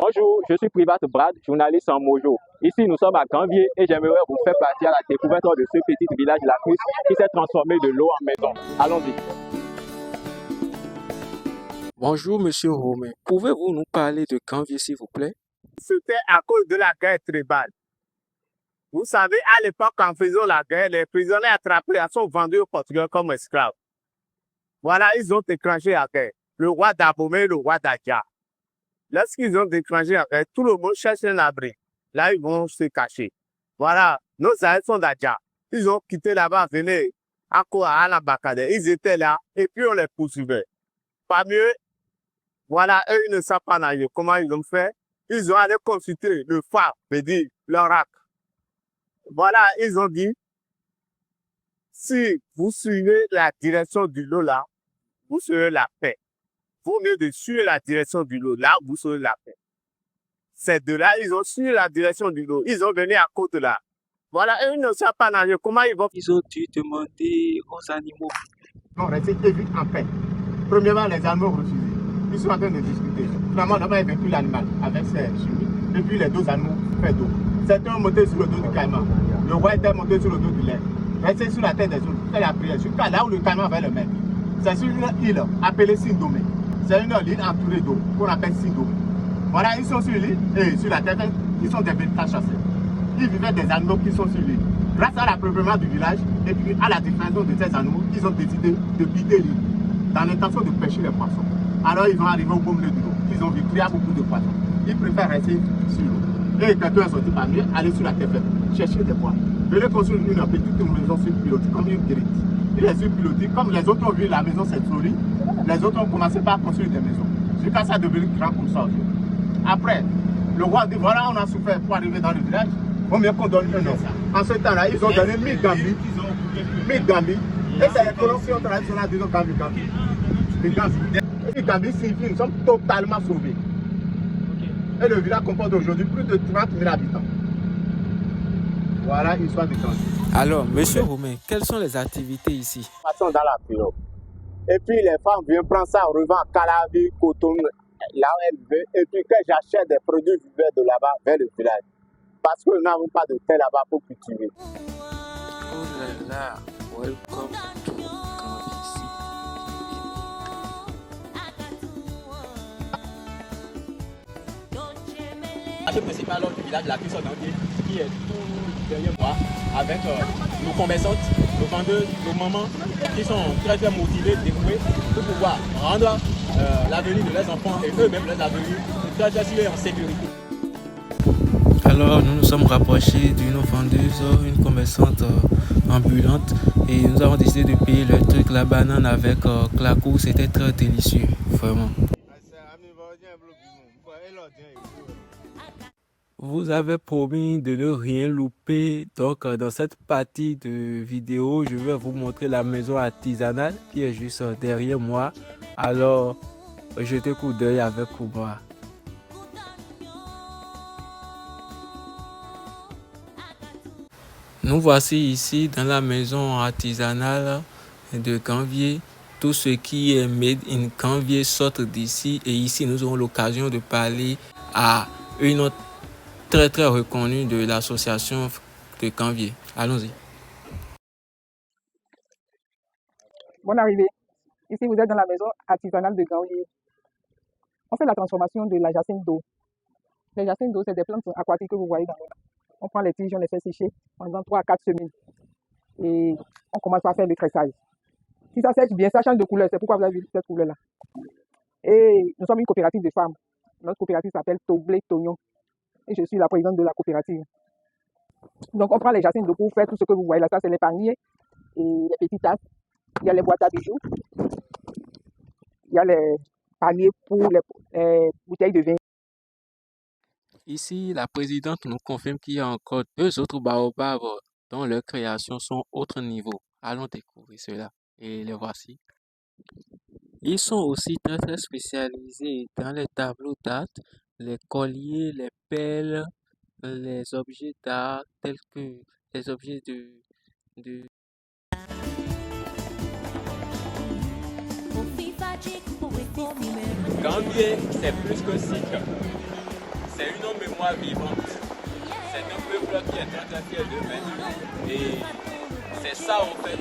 Bonjour, je suis Privat Brad, journaliste en Mojo. Ici, nous sommes à Granvier et j'aimerais vous faire partie à la découverte de ce petit village La Cruce qui s'est transformé de l'eau en maison. Allons-y. Bonjour, monsieur Romain. Pouvez-vous nous parler de Granvier, s'il vous plaît? C'était à cause de la guerre tribale. Vous savez, à l'époque, en faisant la guerre, les prisonniers attrapés sont vendus aux Portugais comme esclaves. Voilà, ils ont déclenché la guerre. Le roi d'Abomey et le roi d'Adja. Lorsqu'ils ont déclenché la guerre, tout le monde cherche un abri. Là, ils vont se cacher. Voilà, nos aïeux sont d'Adja. Ils ont quitté là-bas, venaient à Alabakade. Ils étaient là et puis on les poursuivait. Pas mieux, voilà, eux, ils ne savent pas nager. Comment ils ont fait? Ils ont allé consulter le phare, c'est-à-dire l'oracle. Voilà, ils ont dit, si vous suivez la direction du lot là, vous serez la paix. Vaut mieux de suivre la direction du lot, là, vous serez la paix. Ces deux-là, ils ont suivi la direction du lot. Ils ont venu à côté là. Voilà, eux, ils ne savent pas nager. Comment ils vont? Ils ont dû demander aux animaux. On restait vite en paix. Premièrement, les animaux refusés. Ils sont en train de discuter. Finalement, on a vaincu l'animal avec ses chimies. Et puis les deux animaux fait d'eau. Certains ont monté sur le dos du caïman. Le roi était monté sur le dos du lait. Resté sur la tête des autres. Fait la prière. Jusqu'à là où le caïman va le mettre. C'est sur une île appelée Sindomé. C'est une île entourée d'eau qu'on appelle Sindomé. Voilà, ils sont sur l'île et sur la tête, ils sont des véritables chasseurs. Ils vivaient des animaux qui sont sur l'île. Grâce à l'apeuplement du village et puis à la disparition de ces animaux, ils ont décidé de quitter l'île dans l'intention de pêcher les poissons. Alors ils ont arrivé au beau milieu de l'eau. Ils ont vu qu'il y a beaucoup de poissons. Ils préfèrent rester sur l'eau. Et quelqu'un est sorti parmi eux, aller sur la terre ferme, chercher des poissons. Venez construire une petite maison sur pilote, comme une grille. Il est sur piloté, comme les autres ont vu la maison s'être fleurie, les autres ont commencé par construire des maisons. Jusqu'à ça devenu grand comme ça aujourd'hui. Après, le roi dit voilà, on a souffert pour arriver dans le village, vaut mieux qu'on donne un nom. En ce temps-là, ils ont donné 1000 Gambis. 1000 Gambis. Et c'est les colons qui ont traditionnellement dit Gambi Gambi. Les Gambis signifie nous sommes totalement sauvés. Et le village comporte aujourd'hui plus de 30 000 habitants. Voilà l'histoire de Gambie. Alors, monsieur Romain, quelles sont les activités ici? Passons dans la pirogue. Et puis les femmes viennent prendre ça, on revend Calabi, coton, là où elles veulent. Et puis quand j'achète des produits vivants de là-bas vers le village. Parce que nous n'avons pas de terre là-bas pour cultiver. Oh là là, welcome to Granvier ici. Le principal du village La Cruce qui est tout derrière moi avec nos commerçantes, nos vendeuses, nos mamans qui sont très très motivées, dévouées pour pouvoir rendre l'avenir de leurs enfants et eux-mêmes leurs avenirs très assurés en sécurité. Alors, nous nous sommes rapprochés d'une vendeuse, une commerçante ambulante, et nous avons décidé de payer le truc, la banane avec claco. C'était très délicieux, vraiment. Vous avez promis de ne rien louper, donc dans cette partie de vidéo, je vais vous montrer la maison artisanale qui est juste derrière moi. Alors, jetez coup d'œil avec moi. Nous voici ici dans la maison artisanale de Granvier. Tout ce qui est made in Granvier sort d'ici, et ici nous aurons l'occasion de parler à une autre très reconnue de l'association de Granvier. Allons-y. Bonne arrivée. Ici, vous êtes dans la maison artisanale de Granvier. On fait la transformation de la jacinthe d'eau. Les jacinthes d'eau, c'est des plantes aquatiques que vous voyez dans l'eau. On prend les tiges, on les fait sécher pendant 3 à 4 semaines. Et on commence par faire le tressage. Si ça sèche bien, ça change de couleur. C'est pourquoi vous avez vu cette couleur-là. Et nous sommes une coopérative de femmes. Notre coopérative s'appelle Toblé Tognon. Et je suis la présidente de la coopérative. Donc, on prend les jacinthes d'eau pour faire tout ce que vous voyez là. Ça, c'est les paniers et les petites tasses. Il y a les boîtes à bijoux. Il y a les paniers pour les bouteilles de vin. Ici, la présidente nous confirme qu'il y a encore 2 autres baobabs dont leurs créations sont autre niveau. Allons découvrir cela. Et les voici. Ils sont aussi très spécialisés dans les tableaux d'art, les colliers, les pelles, les objets d'art tels que les objets de Granvier, c'est plus que cycle. mémoire vivante. C'est un peuple qui est très très fier d'eux-mêmes. Et c'est ça en fait